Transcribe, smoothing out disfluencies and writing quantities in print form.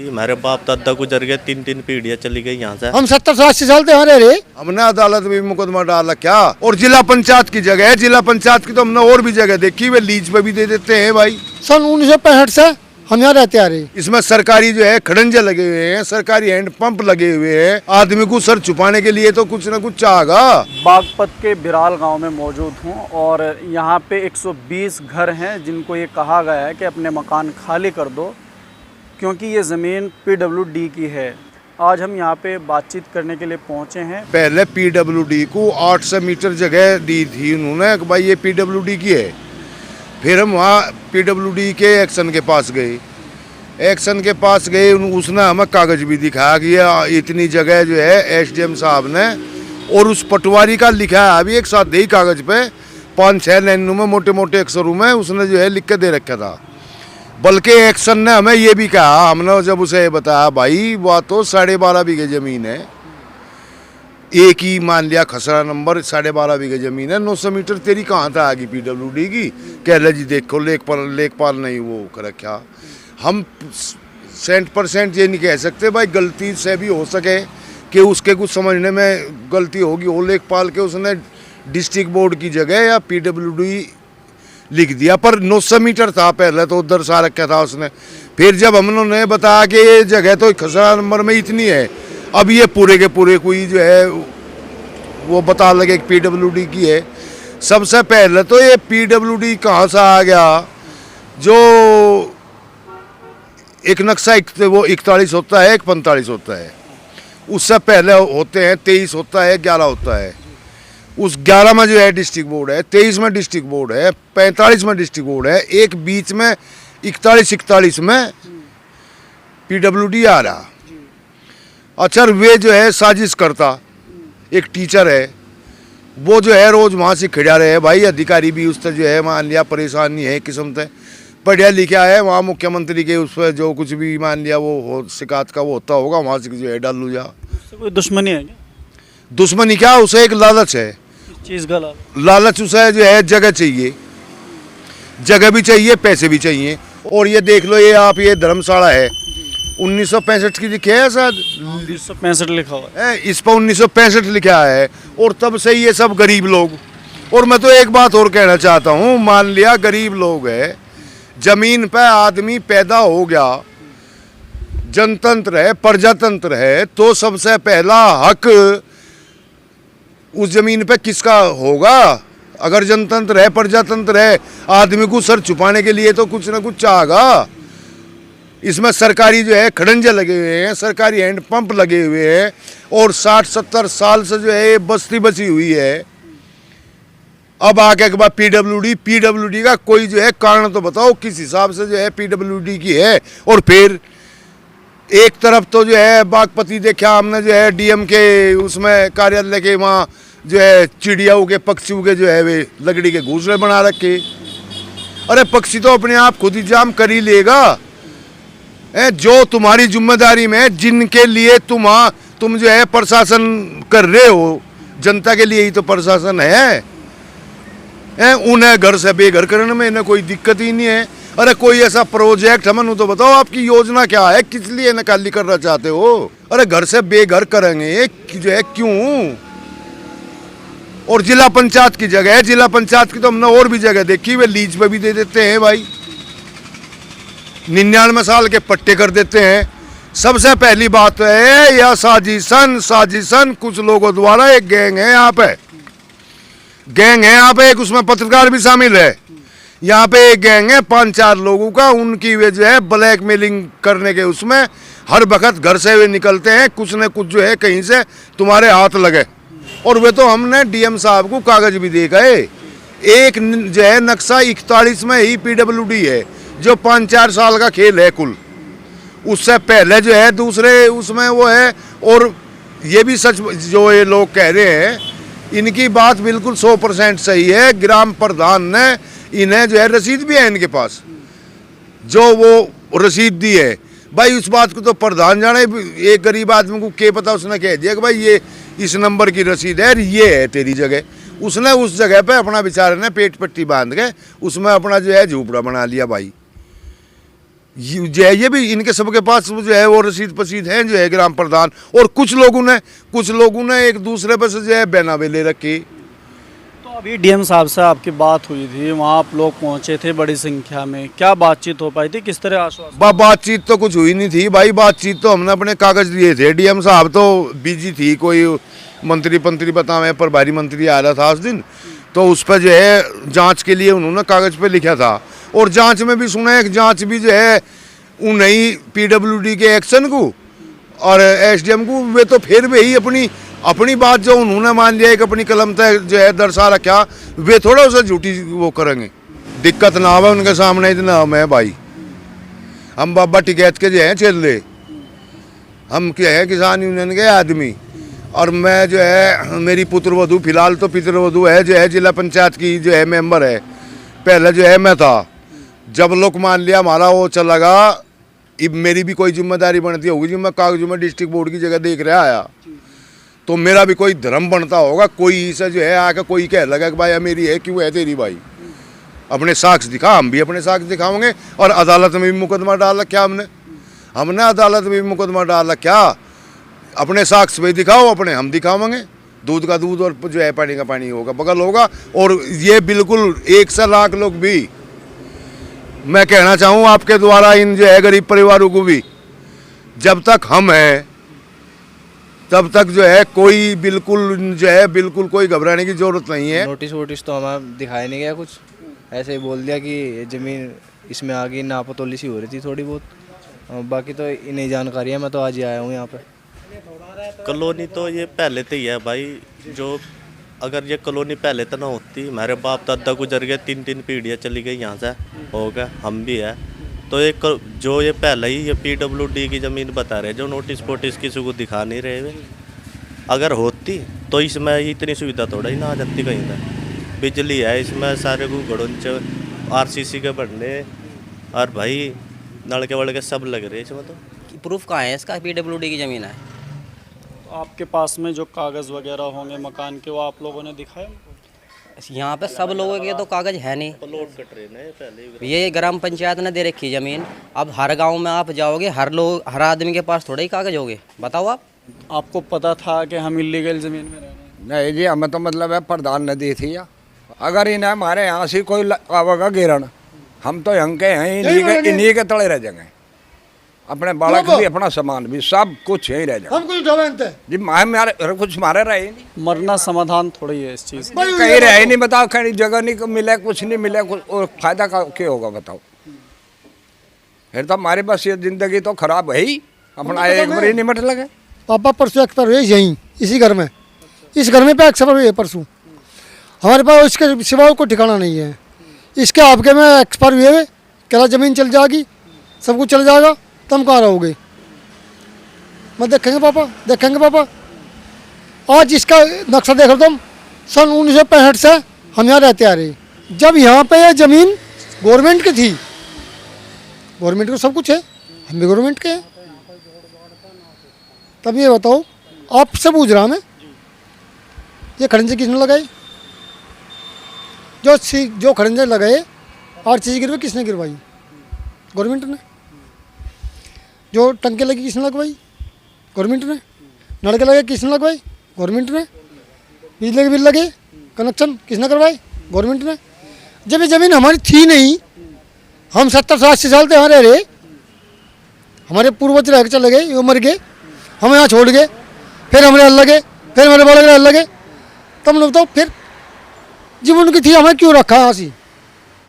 हमारे बाप दादा गुजर गए, 3 पीढ़ियां चली गई यहाँ से। हम 70 से 80 साल से रे। हमने अदालत में मुकदमा डाला क्या, और जिला पंचायत की जगह है, जिला पंचायत की तो हमने और भी जगह देखी, वे लीज पे भी दे देते हैं भाई। सन 1965 से हम यहाँ रहते आ रहे। इसमें सरकारी जो है खड़ंजे लगे हुए हैं, सरकारी हैंड पंप लगे हुए हैं, आदमी को सर छुपाने के लिए तो कुछ न कुछ चाहेगा। बागपत के बिराल गांव में मौजूद हूं और यहाँ पे 120 घर हैं जिनको ये कहा गया है कि अपने मकान खाली कर दो क्योंकि ये ज़मीन PWD की है। आज हम यहाँ पे बातचीत करने के लिए पहुँचे हैं। पहले PWD को 800 मीटर जगह दी थी उन्होंने कि भाई ये PWD की है। फिर हम वहाँ PWD के एक्शन के पास गए, उसने हमें कागज़ भी दिखाया कि ये इतनी जगह जो है SDM साहब ने, और उस पटवारी का लिखा है अभी एक साथ ही कागज़ पे 5-6 लाइनों में मोटे मोटे अक्षरों में उसने जो है लिख के दे रखा था। बल्कि एक्शन ने हमें ये भी कहा, हमने जब उसे बताया भाई वह तो 12.5 बीघे ज़मीन है, एक ही मान लिया खसरा नंबर 12.5 बीघे ज़मीन है, 900 मीटर तेरी कहाँ था आगे PWD की। कह रहे जी देखो लेखपाल नहीं वो कर रखा। हम 100% ये नहीं कह सकते भाई, गलती से भी हो सके कि उसके कुछ समझने में गलती होगी, वो लेखपाल के उसने डिस्ट्रिक्ट बोर्ड की जगह या PWD लिख दिया, पर 900 मीटर था पहले तो उधर सा रखा था उसने। फिर जब हम उन्होंने बताया कि ये जगह तो खसरा नंबर में इतनी है, अब ये पूरे के पूरे कोई जो है वो बता लगे कि PWD की है। सबसे पहले तो ये PWD कहाँ से आ गया, जो एक नक्शा वो 41 होता है, एक 45 होता है, उससे पहले होते हैं 23 होता है, 11 होता है। उस 11 में जो है डिस्ट्रिक्ट बोर्ड है, 23 में डिस्ट्रिक्ट बोर्ड है, 45 में डिस्ट्रिक्ट बोर्ड है, एक बीच में 41-41 में PWD आ रहा। अच्छा वे जो है साजिश करता, एक टीचर है वो जो है रोज़ वहाँ से खड़ा रहे भाई, अधिकारी भी उससे जो है मान लिया परेशान नहीं है किस्म से, पढ़िया लिखा है, वहाँ मुख्यमंत्री के उस पर जो कुछ भी मान लिया वो शिकायत का वो होता होगा, वहाँ से जो है डालू जा। कोई दुश्मनी है क्या? दुश्मनी क्या, उसे एक लालच है, चीज़ का लालच उसे जो है जगह चाहिए, जगह भी चाहिए, पैसे भी चाहिए। और ये देख लो ये आप ये धर्मशाला है 1965 की लिखी है शायद, 1965 लिखा हुआ है इस पर 1965 लिखा है, और तब से ये सब गरीब लोग। और मैं तो एक बात और कहना चाहता हूँ, मान लिया गरीब लोग है, जमीन पे आदमी पैदा हो गया, जनतंत्र है, प्रजातंत्र है, तो सबसे पहला हक उस जमीन पे किसका होगा? अगर जनतंत्र है, प्रजातंत्र है, आदमी को सर छुपाने के लिए तो कुछ ना कुछ चाहेगा। इसमें सरकारी जो है खड़ंजे लगे हुए हैं, सरकारी हैंड पंप लगे हुए हैं, और 60-70 साल से जो है बस्ती बची हुई है। अब आगे के बाद PWD का कोई जो है कारण तो बताओ किस हिसाब से जो है PWD की है। और फिर एक तरफ तो जो है बागपति देखा हमने जो है DM के उसमें कार्यालय के वहाँ जो है चिड़ियाओं के पक्षियों के जो है वे लकड़ी के घोंसले बना रखे। अरे पक्षी तो अपने आप खुद ही जाम कर ही लेगा, जो तुम्हारी जिम्मेदारी में, जिनके लिए तुम जो है प्रशासन कर रहे हो, जनता के लिए ही तो प्रशासन है। उन्हें घर से बेघर करने में इन्हें कोई दिक्कत ही नहीं है। अरे कोई ऐसा प्रोजेक्ट हमें तो बताओ, आपकी योजना क्या है, किस लिए निकाली करना चाहते हो? अरे घर से बेघर करेंगे जो है क्यों? और जिला पंचायत की जगह है, जिला पंचायत की तो हमने और भी जगह देखी, वे लीज पे भी दे देते हैं भाई, 99 साल के पट्टे कर देते हैं। सबसे पहली बात है यह साजिशन कुछ लोगों द्वारा, एक गैंग है यहाँ पे, एक उसमें पत्रकार भी शामिल है। यहाँ पे एक गैंग है 5-4 लोगों का, उनकी वे जो है ब्लैकमेलिंग करने के उसमें हर वक्त घर से वे निकलते हैं, कुछ न कुछ जो है कहीं से तुम्हारे हाथ लगे। और वे तो हमने DM साहब को कागज भी दे गए, एक जो है नक्शा 41 में ही PWD है, जो 5-4 साल का खेल है कुल। उससे पहले जो है दूसरे उसमें वो है। और ये भी सच जो ये लोग कह रहे हैं, इनकी बात बिल्कुल 100% सही है। ग्राम प्रधान ने इन्हें जो है रसीद भी है इनके पास, जो वो रसीद दी है भाई, उस बात को तो प्रधान जाने, एक गरीब आदमी को क्या पता, उसने कह दिया कि भाई ये इस नंबर की रसीद है, ये है तेरी जगह। उसने उस जगह पे अपना बेचारे ने पेट पट्टी बांध के उसमें अपना जो है झूपड़ा बना लिया भाई। ये भी इनके सबके पास जो है वो रसीद पसीद हैं जो है ग्राम प्रधान, और कुछ लोगों ने एक दूसरे पर से जो है बैनावे ले रखी। तो अभी डीएम साहब से आपकी बात हुई थी, वहाँ आप लोग पहुँचे थे बड़ी संख्या में, क्या बातचीत हो पाई थी, किस तरह आश्वासन? बातचीत तो कुछ हुई नहीं थी भाई, बातचीत तो हमने अपने कागज दिए थे। डीएम साहब तो बिजी थी, कोई मंत्री बतावे प्रभारी मंत्री आ रहा था उस दिन, तो उस पर जो है जांच के लिए उन्होंने कागज पे लिखा था। और जांच में भी सुना है, जांच भी जो है उन्हीं पीडब्ल्यूडी के एक्शन को और एसडीएम को, वे तो फिर भी अपनी बात जो उन्होंने मान लिया एक अपनी कलम तक जो है दर्शा रखा, वे थोड़ा उसे झूठी वो करेंगे। दिक्कत ना आवे उनके सामने, इतना हम है भाई, हम बाबा टिकैत के जो है चेले, हम क्या है किसान यूनियन के आदमी। और मैं जो है मेरी पुत्रवधू, फिलहाल तो पितृवधू है जो है जिला पंचायत की जो है मेंबर है, पहले जो है मैं था। जब लोग मान लिया हमारा वो चला गया, अब मेरी भी कोई जिम्मेदारी बनती होगी, जो मैं कागजों में डिस्ट्रिक्ट बोर्ड की जगह देख रहा आया, तो मेरा भी कोई धर्म बनता होगा। कोई इसे जो है आकर कोई कह लगा कि भाई मेरी है, क्यों है तेरी भाई, अपने साक्ष्य दिखा। हम भी अपने साक्ष्य दिखाओगे, और अदालत में भी मुकदमा डाल रखा हमने अदालत में भी मुकदमा डाल रखा। अपने साक्ष्य भी दिखाओ, अपने हम दिखावेंगे, दूध का दूध और जो है पानी का पानी होगा, बगल होगा। और ये बिल्कुल 1 लाख लोग भी मैं कहना चाहूँ आपके द्वारा इन जो है गरीब परिवारों को भी, जब तक हम हैं तब तक जो है कोई बिल्कुल कोई घबराने की जरूरत नहीं है। नोटिस वोटिस तो हमें दिखाया नहीं गया कुछ, ऐसे ही बोल दिया कि ज़मीन इसमें आ गई, नापतोली सी हो रही थी थोड़ी बहुत, बाकी तो इन्हीं जानकारी है। मैं तो आज ही आया हूँ यहाँ पे। कॉलोनी तो ये पहले तो ही है भाई, जो अगर ये कॉलोनी पहले तो ना होती, हमारे बाप दादा गुजर गए, 3 पीढ़ियाँ चली गई यहाँ से, हो गया हम भी है। तो एक जो ये पहले ही ये पीडब्ल्यूडी की ज़मीन बता रहे, जो नोटिस वोटिस किसी को दिखा नहीं रहे हुए, अगर होती तो इसमें इतनी सुविधा थोड़ा ही ना आ जाती कहीं पर। बिजली है इसमें, सारे को गड़ोंच आरसीसी के बनने, और भाई नलके वड़के सब लग रहे इसमें। तो प्रूफ कहाँ है इसका, पीडब्ल्यूडी की ज़मीन है। आपके पास में जो कागज़ वगैरह होंगे मकान के, वो आप लोगों ने दिखाए? यहाँ पे सब लोगों के तो कागज़ है नहीं, प्लॉट कट रहे हैं पहले। ये ग्राम पंचायत ने दे रखी ज़मीन। अब हर गांव में आप जाओगे, हर आदमी के पास थोड़ा ही कागज़ होंगे, बताओ आप। आपको पता था कि हम इलीगल ज़मीन में रह रहे हैं? नहीं जी, हमें तो मतलब है प्रधान ने दी थी। या अगर इन्हें हमारे यहाँ से कोई आवेगा गिरण, हम तो यहाँ के हैं, इन्हीं के तले रह जाएंगे। अपने बालक भी, अपना सामान भी, सब कुछ यहीं रह जाएगा। हम कुछ डरते जी हमारे कुछ हमारे रहे नहीं, मरना समाधान थोड़ी है इस चीज़। कहीं रहे नहीं, बताओ कहीं जगह नहीं मिले, कुछ नहीं मिले, कुछ और फायदा क्या होगा बताओ। फिर तो हमारे पास ये जिंदगी तो खराब है ही, अपना एक बार निमट लगे। पापा परसों एक्सपायर हुए यहीं इसी घर में, इस घर में पे एक्सपायर हुए परसों। हमारे पास इसके सिवा को ठिकाना नहीं है। इसके आपके में एक्सपायर हुए, क्या ज़मीन चल जाएगी, सब कुछ चल जाएगा, तुम कहाँ रहोगे? मैं देखेंगे पापा। आज इसका नक्शा देख लो तुम, सन 1965 से हम यहाँ रहते आ रहे। जब यहाँ पे ये ज़मीन गवर्नमेंट की थी, गवर्नमेंट को सब कुछ है, हम भी गवर्नमेंट के हैं। तब ये बताओ, आपसे पूछ रहा मैं, ये खड़ंजे किसने लगाई? जो खड़ंजे लगाए आरसीसी गिरवे किसने गिरवाई? गवर्नमेंट ने। जो टंके लगी किसने लगवाई? गवर्नमेंट ने। नलके लगे किसने लगवाई? गवर्नमेंट ने। बिजली के बिल लगे, कनेक्शन किसने करवाए? गवर्नमेंट ने। जब ये ज़मीन हमारी थी नहीं, हम 70 से 80 साल से यहाँ रह रहे, हमारे पूर्वज रह के चले गए, वो मर गए, हम यहाँ छोड़ गए, फिर हमारे हल लगे, फिर हमारे बालक हल लगे, तब लोग तो फिर जीवन की थी, हमें क्यों रखा यहाँ से?